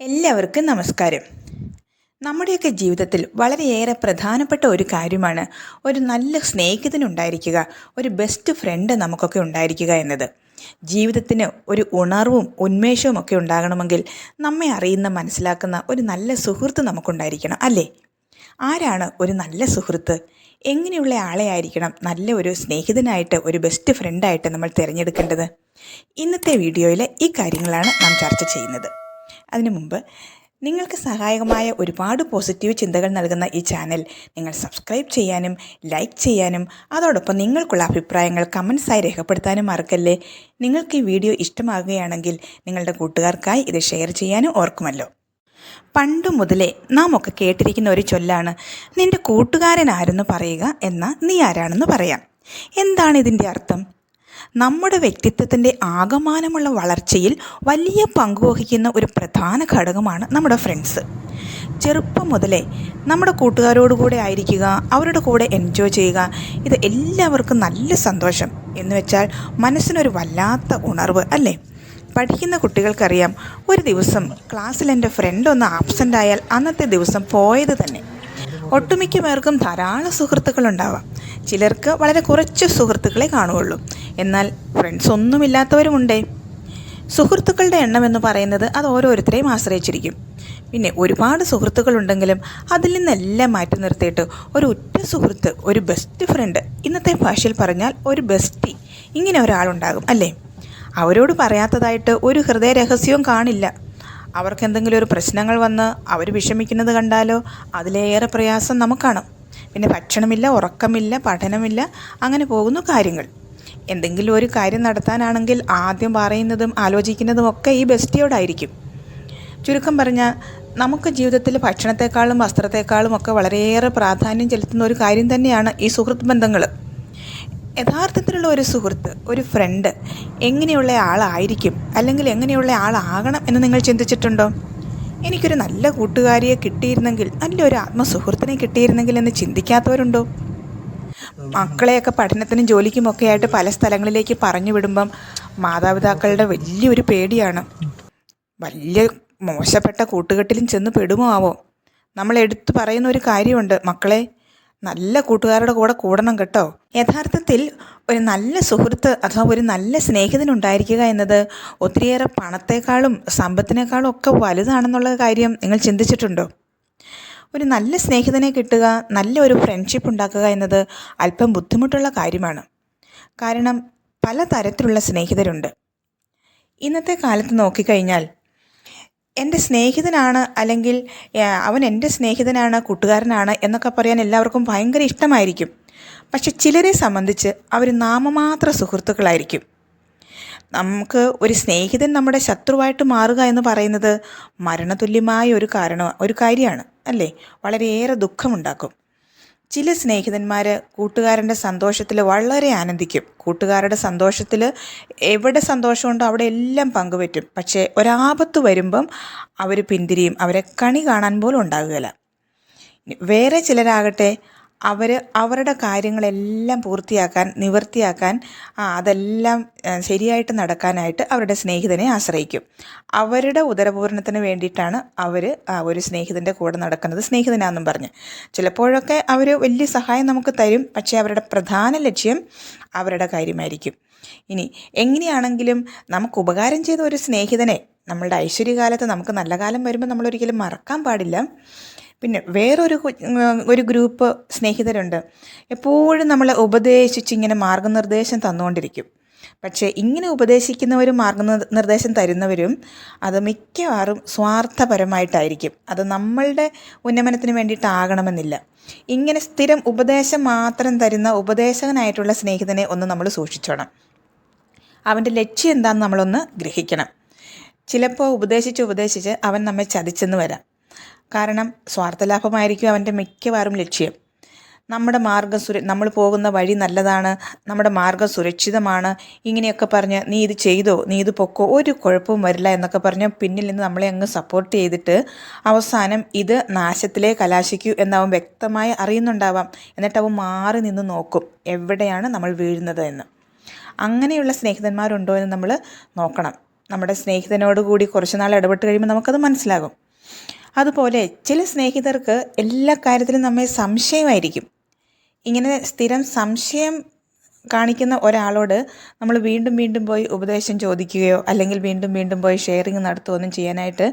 എല്ലാവർക്കും നമസ്കാരം. നമ്മുടെയൊക്കെ ജീവിതത്തിൽ വളരെയേറെ പ്രധാനപ്പെട്ട ഒരു കാര്യമാണ് ഒരു നല്ല സ്നേഹിതനുണ്ടായിരിക്കുക, ഒരു ബെസ്റ്റ് ഫ്രണ്ട് നമുക്കൊക്കെ ഉണ്ടായിരിക്കുക എന്നത്. ജീവിതത്തിന് ഒരു ഉണർവും ഉന്മേഷവും ഒക്കെ ഉണ്ടാകണമെങ്കിൽ നമ്മെ അറിയുന്ന മനസ്സിലാക്കുന്ന ഒരു നല്ല സുഹൃത്ത് നമുക്കുണ്ടായിരിക്കണം, അല്ലേ? ആരാണ് ഒരു നല്ല സുഹൃത്ത്? എങ്ങനെയുള്ള ആളെ ആയിരിക്കണം നല്ല ഒരു സ്നേഹിതനായിട്ട്, ഒരു ബെസ്റ്റ് ഫ്രണ്ടായിട്ട് നമ്മൾ തിരഞ്ഞെടുക്കേണ്ടത്? ഇന്നത്തെ വീഡിയോയിൽ ഈ കാര്യങ്ങളാണ് നാം ചർച്ച ചെയ്യുന്നത്. അതിനു മുമ്പ് നിങ്ങൾക്ക് സഹായകമായ ഒരുപാട് പോസിറ്റീവ് ചിന്തകൾ നൽകുന്ന ഈ ചാനൽ നിങ്ങൾ സബ്സ്ക്രൈബ് ചെയ്യാനും ലൈക്ക് ചെയ്യാനും അതോടൊപ്പം നിങ്ങൾക്കുള്ള അഭിപ്രായങ്ങൾ കമൻസായി രേഖപ്പെടുത്താനും മറക്കല്ലേ. നിങ്ങൾക്ക് ഈ വീഡിയോ ഇഷ്ടമാകുകയാണെങ്കിൽ നിങ്ങളുടെ കൂട്ടുകാർക്കായി ഇത് ഷെയർ ചെയ്യാനും ഓർക്കുമല്ലോ. പണ്ടു മുതലേ നാം ഒക്കെ കേട്ടിരിക്കുന്ന ഒരു ചൊല്ലാണ്, നിന്റെ കൂട്ടുകാരൻ ആരെന്ന് പറയുക എന്നാൽ നീ ആരാണെന്ന് പറയാം. എന്താണ് ഇതിൻ്റെ അർത്ഥം? നമ്മുടെ വ്യക്തിത്വത്തിൻ്റെ ആകമാനമുള്ള വളർച്ചയിൽ വലിയ പങ്കുവഹിക്കുന്ന ഒരു പ്രധാന ഘടകമാണ് നമ്മുടെ ഫ്രണ്ട്സ്. ചെറുപ്പം മുതലേ നമ്മുടെ കൂട്ടുകാരോടുകൂടെ ആയിരിക്കുക, അവരുടെ കൂടെ എൻജോയ് ചെയ്യുക, ഇത് എല്ലാവർക്കും നല്ല സന്തോഷം എന്ന് വെച്ചാൽ മനസ്സിനൊരു വല്ലാത്ത ഉണർവ്, അല്ലേ? പഠിക്കുന്ന കുട്ടികൾക്കറിയാം, ഒരു ദിവസം ക്ലാസ്സിൽ എൻ്റെ ഫ്രണ്ട് ഒന്ന് ആബ്സെൻ്റ് ആയാൽ അന്നത്തെ ദിവസം പോയത് തന്നെ. ഒട്ടുമിക്ക പേർക്കും ധാരാളം സുഹൃത്തുക്കളുണ്ടാവാം. ചിലർക്ക് വളരെ കുറച്ച് സുഹൃത്തുക്കളെ കാണുകയുള്ളൂ. എന്നാൽ ഫ്രണ്ട്സ് ഒന്നുമില്ലാത്തവരുമുണ്ടേ. സുഹൃത്തുക്കളുടെ എണ്ണം എന്ന് പറയുന്നത് അത് ഓരോരുത്തരെയും ആശ്രയിച്ചിരിക്കും. പിന്നെ ഒരുപാട് സുഹൃത്തുക്കളുണ്ടെങ്കിലും അതിൽ നിന്നെല്ലാം മാറ്റി നിർത്തിയിട്ട് ഒരു ഒറ്റ സുഹൃത്ത്, ഒരു ബെസ്റ്റ് ഫ്രണ്ട്, ഇന്നത്തെ ഭാഷയിൽ പറഞ്ഞാൽ ഒരു ബെസ്റ്റി, ഇങ്ങനെ ഒരാളുണ്ടാകും, അല്ലേ? അവരോട് പറയാത്തതായിട്ട് ഒരു ഹൃദയ രഹസ്യവും കാണില്ല. അവർക്ക് എന്തെങ്കിലും ഒരു പ്രശ്നങ്ങൾ വന്ന് അവർ വിഷമിക്കുന്നത് കണ്ടാലോ അതിലേറെ പ്രയാസം നമുക്കാണ്. പിന്നെ ഭക്ഷണമില്ല, ഉറക്കമില്ല, പഠനമില്ല, അങ്ങനെ പോകുന്നു കാര്യങ്ങൾ. എന്തെങ്കിലും ഒരു കാര്യം നടത്താനാണെങ്കിൽ ആദ്യം പറയുന്നതും ആലോചിക്കുന്നതും ഒക്കെ ഈ ബെസ്റ്റിയോടായിരിക്കും. ചുരുക്കം പറഞ്ഞാൽ നമുക്ക് ജീവിതത്തിൽ ഭക്ഷണത്തെക്കാളും വസ്ത്രത്തെക്കാളും ഒക്കെ വളരെയേറെ പ്രാധാന്യം ചെലുത്തുന്ന ഒരു കാര്യം തന്നെയാണ് ഈ സുഹൃത്ത് ബന്ധങ്ങൾ. യഥാർത്ഥത്തിലുള്ള ഒരു സുഹൃത്ത്, ഒരു ഫ്രണ്ട് എങ്ങനെയുള്ള ആളായിരിക്കും, അല്ലെങ്കിൽ എങ്ങനെയുള്ള ആളാകണം എന്ന് നിങ്ങൾ ചിന്തിച്ചിട്ടുണ്ടോ? എനിക്കൊരു നല്ല കൂട്ടുകാരിയെ കിട്ടിയിരുന്നെങ്കിൽ, നല്ലൊരു ആത്മസുഹൃത്തിനെ കിട്ടിയിരുന്നെങ്കിൽ എന്ന് ചിന്തിക്കാത്തവരുണ്ടോ? മക്കളെയൊക്കെ പഠനത്തിനും ജോലിക്കുമൊക്കെ ആയിട്ട് പല സ്ഥലങ്ങളിലേക്ക് പറഞ്ഞു വിടുമ്പം മാതാപിതാക്കളുടെ വലിയൊരു പേടിയാണ്, വലിയ മോശപ്പെട്ട കൂട്ടുകെട്ടിലും ചെന്ന് പെടുമോ ആവോ. നമ്മൾ എടുത്തു പറയുന്ന ഒരു കാര്യമുണ്ട്, മക്കളെ നല്ല കൂട്ടുകാരുടെ കൂടെ കൂടണം കേട്ടോ. യഥാർത്ഥത്തിൽ ഒരു നല്ല സുഹൃത്ത് അഥവാ ഒരു നല്ല സ്നേഹിതനുണ്ടായിരിക്കുക എന്നത് ഒത്തിരിയേറെ പണത്തെക്കാളും സമ്പത്തിനേക്കാളും ഒക്കെ വലുതാണെന്നുള്ള കാര്യം നിങ്ങൾ ചിന്തിച്ചിട്ടുണ്ടോ? ഒരു നല്ല സ്നേഹിതനെ കിട്ടുക, നല്ല ഒരു ഫ്രണ്ട്ഷിപ്പ് ഉണ്ടാക്കുക എന്നത് അല്പം ബുദ്ധിമുട്ടുള്ള കാര്യമാണ്. കാരണം പല തരത്തിലുള്ള സ്നേഹിതരുണ്ട്. ഇന്നത്തെ കാലത്ത് നോക്കിക്കഴിഞ്ഞാൽ എൻ്റെ സ്നേഹിതനാണ്, അല്ലെങ്കിൽ അവൻ എൻ്റെ സ്നേഹിതനാണ്, കൂട്ടുകാരനാണ് എന്നൊക്കെ പറയാൻ എല്ലാവർക്കും ഭയങ്കര ഇഷ്ടമായിരിക്കും. പക്ഷെ ചിലരെ സംബന്ധിച്ച് അവർ നാമമാത്ര സുഹൃത്തുക്കളായിരിക്കും. നമുക്ക് ഒരു സ്നേഹിതൻ നമ്മുടെ ശത്രുവായിട്ട് മാറുക എന്ന് പറയുന്നത് മരണതുല്യമായ ഒരു കാര്യമാണ്, അല്ലേ? വളരെയേറെ ദുഃഖമുണ്ടാക്കും. ചില സ്നേഹിതന്മാർ കൂട്ടുകാരൻ്റെ സന്തോഷത്തിൽ വളരെ ആനന്ദിക്കും. കൂട്ടുകാരുടെ സന്തോഷത്തിൽ എവിടെ സന്തോഷമുണ്ടോ അവിടെ എല്ലാം പങ്കുപറ്റും. പക്ഷേ ഒരാപത്ത് വരുമ്പം അവർ പിന്തിരിയും, അവരെ കണി കാണാൻ പോലും ഉണ്ടാകുകയില്ല. വേറെ ചിലരാകട്ടെ അവരുടെ കാര്യങ്ങളെല്ലാം പൂർത്തിയാക്കാൻ, നിവൃത്തിയാക്കാൻ, അതെല്ലാം ശരിയായിട്ട് നടക്കാനായിട്ട് അവരുടെ സ്നേഹിതനെ ആശ്രയിക്കും. അവരുടെ ഉദരപൂരണത്തിന് വേണ്ടിയിട്ടാണ് അവർ ഒരു സ്നേഹിതൻ്റെ കൂടെ നടക്കുന്നത്, സ്നേഹിതനാണെന്നും പറഞ്ഞ്. ചിലപ്പോഴൊക്കെ അവർ വലിയ സഹായം നമുക്ക് തരും, പക്ഷേ അവരുടെ പ്രധാന ലക്ഷ്യം അവരുടെ കാര്യമായിരിക്കും. ഇനി എങ്ങനെയാണെങ്കിലും നമുക്ക് ഉപകാരം ചെയ്ത ഒരു സ്നേഹിതനെ നമ്മളുടെ ഐശ്വര്യകാലത്ത്, നമുക്ക് നല്ല കാലം വരുമ്പോൾ നമ്മളൊരിക്കലും മറക്കാൻ പാടില്ല. പിന്നെ വേറൊരു ഗ്രൂപ്പ് സ്നേഹിതരുണ്ട്, എപ്പോഴും നമ്മളെ ഉപദേശിച്ചിങ്ങനെ മാർഗനിർദ്ദേശം തന്നുകൊണ്ടിരിക്കും. പക്ഷേ ഇങ്ങനെ ഉപദേശിക്കുന്നവരും മാർഗനിർദ്ദേശം തരുന്നവരും അത് മിക്കവാറും സ്വാർത്ഥപരമായിട്ടായിരിക്കും. അത് നമ്മളുടെ ഉന്നമനത്തിന് വേണ്ടിയിട്ടാകണമെന്നില്ല. ഇങ്ങനെ സ്ഥിരം ഉപദേശം മാത്രം തരുന്ന ഉപദേശകനായിട്ടുള്ള സ്നേഹിതനെ ഒന്ന് നമ്മൾ അവൻ്റെ ലക്ഷ്യം എന്താണെന്ന് നമ്മളൊന്ന് ഗ്രഹിക്കണം. ചിലപ്പോൾ ഉപദേശിച്ച് അവൻ നമ്മെ ചതിച്ചെന്ന് വരാം. കാരണം സ്വാർത്ഥലാഭമായിരിക്കും അവൻ്റെ മിക്കവാറും ലക്ഷ്യം. നമ്മൾ പോകുന്ന വഴി നല്ലതാണ്, നമ്മുടെ മാർഗം സുരക്ഷിതമാണ്, ഇങ്ങനെയൊക്കെ പറഞ്ഞ് നീ ഇത് ചെയ്തോ, നീ ഇത് പൊക്കോ, ഒരു കുഴപ്പവും വരില്ല എന്നൊക്കെ പറഞ്ഞ് പിന്നിൽ നിന്ന് നമ്മളെ അങ്ങ് സപ്പോർട്ട് ചെയ്തിട്ട് അവസാനം ഇത് നാശത്തിലേ കലാശിക്കൂ എന്നവൻ വ്യക്തമായി അറിയുന്നുണ്ടാവാം. എന്നിട്ട് അവൻ മാറി നിന്ന് നോക്കും എവിടെയാണ് നമ്മൾ വീഴുന്നത് എന്ന്. അങ്ങനെയുള്ള സ്നേഹിതന്മാരുണ്ടോ എന്ന് നമ്മൾ നോക്കണം. നമ്മുടെ സ്നേഹിതനോട് കൂടി കുറച്ച് നാൾ ഇടപെട്ട് കഴിയുമ്പോൾ നമുക്കത് മനസ്സിലാകും. അതുപോലെ ചില സ്നേഹിതർക്ക് എല്ലാ കാര്യത്തിലും നമ്മെ സംശയമായിരിക്കും. ഇങ്ങനെ സ്ഥിരം സംശയം കാണിക്കുന്ന ഒരാളോട് നമ്മൾ വീണ്ടും വീണ്ടും പോയി ഉപദേശം ചോദിക്കുകയോ അല്ലെങ്കിൽ വീണ്ടും വീണ്ടും പോയി ഷെയറിങ് നടത്തുകയോ ഒന്നും ചെയ്യാനായിട്ട്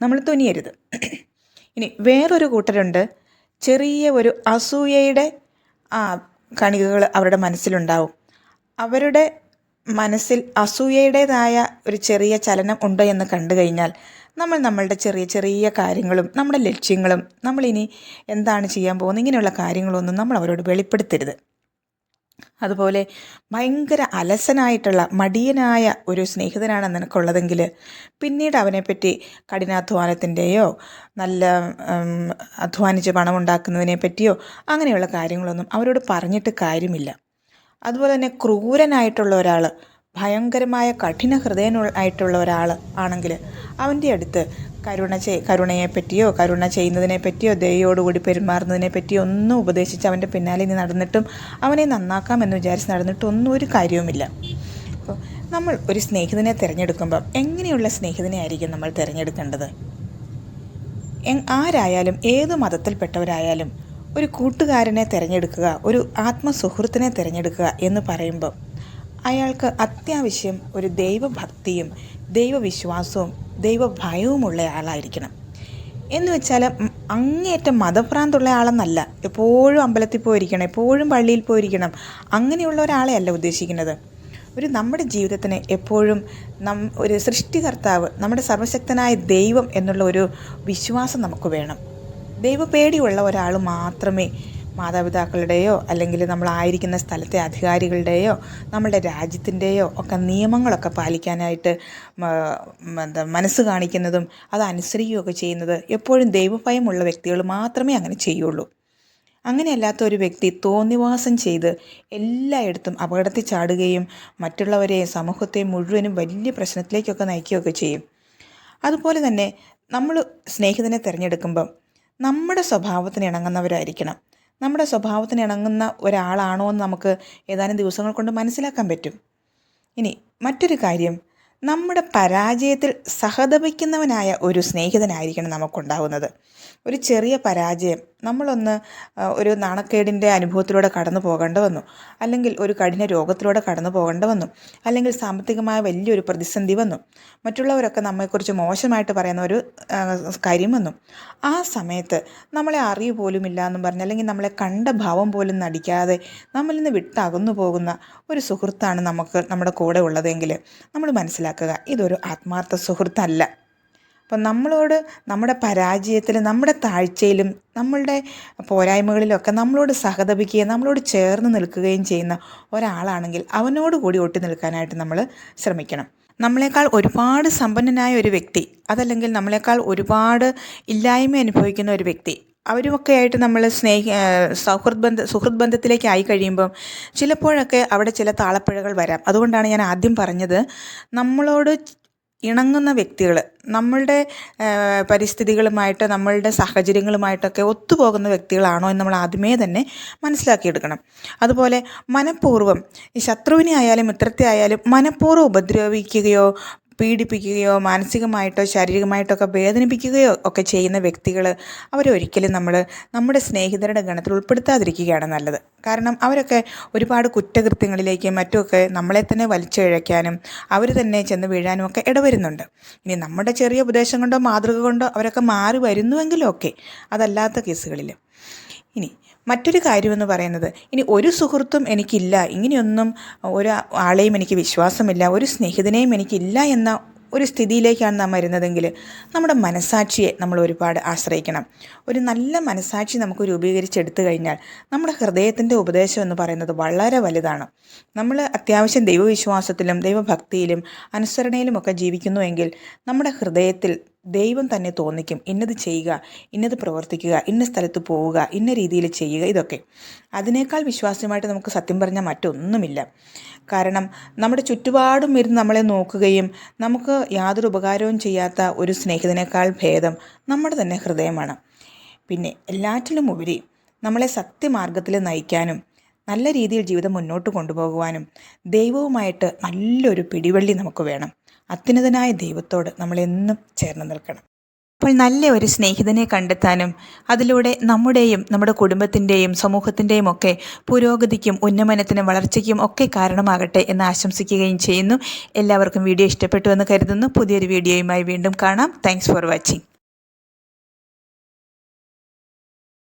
നമ്മൾ തുനിയരുത്. ഇനി വേറൊരു കൂട്ടരുണ്ട്, ചെറിയ ഒരു അസൂയയുടെ കണികകൾ അവരുടെ മനസ്സിലുണ്ടാവും. അവരുടെ മനസ്സിൽ അസൂയയുടേതായ ഒരു ചെറിയ ചലനം ഉണ്ടോ എന്ന് കണ്ടു കഴിഞ്ഞാൽ നമ്മളുടെ ചെറിയ ചെറിയ കാര്യങ്ങളും നമ്മുടെ ലക്ഷ്യങ്ങളും നമ്മളിനി എന്താണ് ചെയ്യാൻ പോകുന്നത് ഇങ്ങനെയുള്ള കാര്യങ്ങളൊന്നും നമ്മൾ അവരോട് വെളിപ്പെടുത്തരുത്. അതുപോലെ ഭയങ്കര അലസനായിട്ടുള്ള മടിയനായ ഒരു സ്നേഹിതനാണ് നിനക്കുള്ളതെങ്കിൽ പിന്നീട് അവനെപ്പറ്റി കഠിനാധ്വാനത്തിൻ്റെയോ നല്ല അധ്വാനിച്ച് പണം ഉണ്ടാക്കുന്നതിനെ പറ്റിയോ അങ്ങനെയുള്ള കാര്യങ്ങളൊന്നും അവരോട് പറഞ്ഞിട്ട് കാര്യമില്ല. അതുപോലെ തന്നെ ക്രൂരനായിട്ടുള്ള ഒരാൾ, ഭയങ്കരമായ കഠിന ഹൃദയനായിട്ടുള്ള ഒരാൾ ആണെങ്കിൽ അവൻ്റെ അടുത്ത് കരുണയെപ്പറ്റിയോ കരുണ ചെയ്യുന്നതിനെ പറ്റിയോ ദയോടുകൂടി പെരുമാറുന്നതിനെ പറ്റിയോ ഒന്നും ഉപദേശിച്ച് അവൻ്റെ പിന്നാലെ നീ നടന്നിട്ടും അവനെ നന്നാക്കാമെന്ന് വിചാരിച്ച് നടന്നിട്ടും ഒന്നും ഒരു കാര്യവുമില്ല. അപ്പോൾ നമ്മൾ ഒരു സ്നേഹിതനെ തിരഞ്ഞെടുക്കുമ്പം എങ്ങനെയുള്ള സ്നേഹിതനെ ആയിരിക്കും നമ്മൾ തിരഞ്ഞെടുക്കേണ്ടത്? ആരായാലും ഏത് മതത്തിൽപ്പെട്ടവരായാലും ഒരു കൂട്ടുകാരനെ തിരഞ്ഞെടുക്കുക, ഒരു ആത്മസുഹൃത്തിനെ തിരഞ്ഞെടുക്കുക എന്ന് പറയുമ്പം അയാൾക്ക് അത്യാവശ്യം ഒരു ദൈവഭക്തിയും ദൈവവിശ്വാസവും ദൈവഭയവുമുള്ള ആളായിരിക്കണം. എന്ന് വെച്ചാൽ അങ്ങേയറ്റം മതഭ്രാന്തുള്ള ആളെന്നല്ല, എപ്പോഴും അമ്പലത്തിൽ പോയിരിക്കണം, എപ്പോഴും പള്ളിയിൽ പോയിരിക്കണം, അങ്ങനെയുള്ള ഒരാളെ അല്ല ഉദ്ദേശിക്കുന്നത്. നമ്മുടെ ജീവിതത്തിന് എപ്പോഴും ഒരു സൃഷ്ടികർത്താവ്, നമ്മുടെ സർവശക്തനായ ദൈവം എന്നുള്ള ഒരു വിശ്വാസം നമുക്ക് വേണം. ദൈവപേടിയുള്ള ഒരാൾ മാത്രമേ മാതാപിതാക്കളുടെയോ അല്ലെങ്കിൽ നമ്മളായിരിക്കുന്ന സ്ഥലത്തെ അധികാരികളുടെയോ നമ്മളുടെ രാജ്യത്തിൻ്റെയോ ഒക്കെ നിയമങ്ങളൊക്കെ പാലിക്കാനായിട്ട് മനസ്സ് കാണിക്കുന്നതും അത് അനുസരിക്കുകയൊക്കെ ചെയ്യുന്നത് എപ്പോഴും ദൈവഭയമുള്ള വ്യക്തികൾ മാത്രമേ അങ്ങനെ ചെയ്യുള്ളൂ. അങ്ങനെയല്ലാത്ത ഒരു വ്യക്തി തോന്നിവാസം ചെയ്ത് എല്ലായിടത്തും അപകടത്തിൽ ചാടുകയും മറ്റുള്ളവരെ സമൂഹത്തെ മുഴുവനും വലിയ പ്രശ്നത്തിലേക്കൊക്കെ നയിക്കുകയൊക്കെ ചെയ്യും. അതുപോലെ തന്നെ നമ്മൾ സ്നേഹിതനെ തിരഞ്ഞെടുക്കുമ്പം നമ്മുടെ സ്വഭാവത്തിന് ഇണങ്ങുന്നവരായിരിക്കണം. നമ്മുടെ സ്വഭാവത്തിന് ഇണങ്ങുന്ന ഒരാളാണോ എന്ന് നമുക്ക് ഏതാനും ദിവസങ്ങൾ കൊണ്ട് മനസ്സിലാക്കാൻ പറ്റും. ഇനി മറ്റൊരു കാര്യം, നമ്മുടെ പരാജയത്തിൽ സഹതപിക്കുന്നവനായ ഒരു സ്നേഹിതനായിരിക്കണം നമുക്കുണ്ടാവുന്നത്. ഒരു ചെറിയ പരാജയം, നമ്മളൊന്ന് ഒരു നാണക്കേടിൻ്റെ അനുഭവത്തിലൂടെ കടന്നു പോകേണ്ട വന്നു, അല്ലെങ്കിൽ ഒരു കഠിന രോഗത്തിലൂടെ കടന്നു പോകേണ്ട വന്നു, അല്ലെങ്കിൽ സാമ്പത്തികമായ വലിയൊരു പ്രതിസന്ധി വന്നു, മറ്റുള്ളവരൊക്കെ നമ്മെക്കുറിച്ച് മോശമായിട്ട് പറയുന്ന ഒരു കാര്യം വന്നു. ആ സമയത്ത് നമ്മളെ അറിയു പോലുമില്ല എന്നും പറഞ്ഞ്, അല്ലെങ്കിൽ നമ്മളെ കണ്ട ഭാവം പോലും നടിക്കാതെ നമ്മളിൽ നിന്ന് വിട്ടകന്നു പോകുന്ന ഒരു സുഹൃത്താണ് നമ്മുടെ കൂടെ ഉള്ളതെങ്കിൽ നമ്മൾ മനസ്സിലാക്കുക, ഇതൊരു ആത്മാർത്ഥ സുഹൃത്തല്ല. അപ്പം നമ്മളോട് നമ്മുടെ പരാജയത്തിലും നമ്മുടെ താഴ്ചയിലും നമ്മളുടെ പോരായ്മകളിലൊക്കെ നമ്മളോട് സഹതപിക്കുകയും നമ്മളോട് ചേർന്ന് നിൽക്കുകയും ചെയ്യുന്ന ഒരാളാണെങ്കിൽ അവനോട് കൂടി ഒട്ടി നിൽക്കാനായിട്ട് നമ്മൾ ശ്രമിക്കണം. നമ്മളെക്കാൾ ഒരുപാട് സമ്പന്നനായ ഒരു വ്യക്തി, അതല്ലെങ്കിൽ നമ്മളെക്കാൾ ഒരുപാട് ഇല്ലായ്മ അനുഭവിക്കുന്ന ഒരു വ്യക്തി, അവരുമൊക്കെ ആയിട്ട് നമ്മൾ സുഹൃത്ത് ബന്ധത്തിലേക്ക് ആയി കഴിയുമ്പം ചിലപ്പോഴൊക്കെ അവിടെ ചില താളപ്പിഴകൾ വരാം. അതുകൊണ്ടാണ് ഞാൻ ആദ്യം പറഞ്ഞത്, നമ്മളോട് ഇണങ്ങുന്ന വ്യക്തികൾ, നമ്മളുടെ പരിസ്ഥിതികളുമായിട്ട് നമ്മളുടെ സാഹചര്യങ്ങളുമായിട്ടൊക്കെ ഒത്തുപോകുന്ന വ്യക്തികളാണോ എന്ന് നമ്മൾ ആദ്യമേ തന്നെ മനസ്സിലാക്കിയെടുക്കണം. അതുപോലെ മനഃപൂർവ്വം ഈ ശത്രുവിനെ ആയാലും മിത്രത്തെ ആയാലും മനഃപൂർവ്വം ഉപദ്രവിക്കുകയോ പീഡിപ്പിക്കുകയോ മാനസികമായിട്ടോ ശാരീരികമായിട്ടോ ഒക്കെ വേദനിപ്പിക്കുകയോ ഒക്കെ ചെയ്യുന്ന വ്യക്തികൾ, അവരൊരിക്കലും നമ്മുടെ സ്നേഹിതരുടെ ഗണത്തിൽ ഉൾപ്പെടുത്താതിരിക്കുകയാണ് നല്ലത്. കാരണം അവരൊക്കെ ഒരുപാട് കുറ്റകൃത്യങ്ങളിലേക്കും മറ്റുമൊക്കെ നമ്മളെ തന്നെ വലിച്ചിഴയ്ക്കാനും അവർ തന്നെ ചെന്ന് വീഴാനും ഒക്കെ ഇടവരുന്നുണ്ട്. ഇനി നമ്മുടെ ചെറിയ ഉപദേശം കൊണ്ടോ മാതൃക കൊണ്ടോ അവരൊക്കെ മാറി വരുന്നുവെങ്കിലും ഒക്കെ, അതല്ലാത്ത കേസുകളിൽ. ഇനി മറ്റൊരു കാര്യമെന്ന് പറയുന്നത്, ഇനി ഒരു സുഹൃത്തും എനിക്കില്ല, ഇങ്ങനെയൊന്നും ഒരാളെയും എനിക്ക് വിശ്വാസമില്ല, ഒരു സ്നേഹിതനെയും എനിക്കില്ല എന്ന ഒരു സ്ഥിതിയിലേക്കാണ് നാം വരുന്നതെങ്കിൽ നമ്മുടെ മനസാക്ഷിയെ നമ്മൾ ഒരുപാട് ആശ്രയിക്കണം. ഒരു നല്ല മനസാക്ഷി നമുക്ക് രൂപീകരിച്ചെടുത്തു കഴിഞ്ഞാൽ നമ്മുടെ ഹൃദയത്തിൻ്റെ ഉപദേശം എന്ന് പറയുന്നത് വളരെ വലുതാണ്. നമ്മൾ അത്യാവശ്യം ദൈവവിശ്വാസത്തിലും ദൈവഭക്തിയിലും അനുസരണയിലുമൊക്കെ ജീവിക്കുന്നുവെങ്കിൽ നമ്മുടെ ഹൃദയത്തിൽ ദൈവം തന്നെ തോന്നിക്കും, ഇന്നത് ചെയ്യുക, ഇന്നത് പ്രവർത്തിക്കുക, ഇന്ന സ്ഥലത്ത് പോവുക, ഇന്ന രീതിയിൽ ചെയ്യുക. ഇതൊക്കെ അതിനേക്കാൾ വിശ്വാസമായിട്ട് നമുക്ക് സത്യം പറഞ്ഞാൽ മറ്റൊന്നുമില്ല. കാരണം നമ്മുടെ ചുറ്റുപാടും ഇരുന്ന് നമ്മളെ നോക്കുകയും നമുക്ക് യാതൊരു ഉപകാരവും ചെയ്യാത്ത ഒരു സ്നേഹിതനേക്കാൾ ഭേദം നമ്മുടെ തന്നെ ഹൃദയമാണ്. പിന്നെ എല്ലാറ്റിലും ഉപരി നമ്മളെ സത്യമാർഗത്തിൽ നയിക്കാനും നല്ല രീതിയിൽ ജീവിതം മുന്നോട്ട് കൊണ്ടുപോകുവാനും ദൈവവുമായിട്ട് നല്ലൊരു പിടിവള്ളി നമുക്ക് വേണം. അത്യുന്നതനായ ദൈവത്തോട് നമ്മളെന്നും ചേർന്ന് നിൽക്കണം. അപ്പോൾ നല്ല ഒരു സ്നേഹിതനെ കണ്ടെത്താനും അതിലൂടെ നമ്മുടെയും നമ്മുടെ കുടുംബത്തിൻ്റെയും സമൂഹത്തിൻ്റെയും ഒക്കെ പുരോഗതിക്കും ഉന്നമനത്തിനും വളർച്ചയ്ക്കും ഒക്കെ കാരണമാകട്ടെ എന്ന് ആശംസിക്കുകയും ചെയ്യുന്നു. എല്ലാവർക്കും വീഡിയോ ഇഷ്ടപ്പെട്ടു എന്ന് കരുതുന്നു. പുതിയൊരു വീഡിയോയുമായി വീണ്ടും കാണാം. Thanks for watching.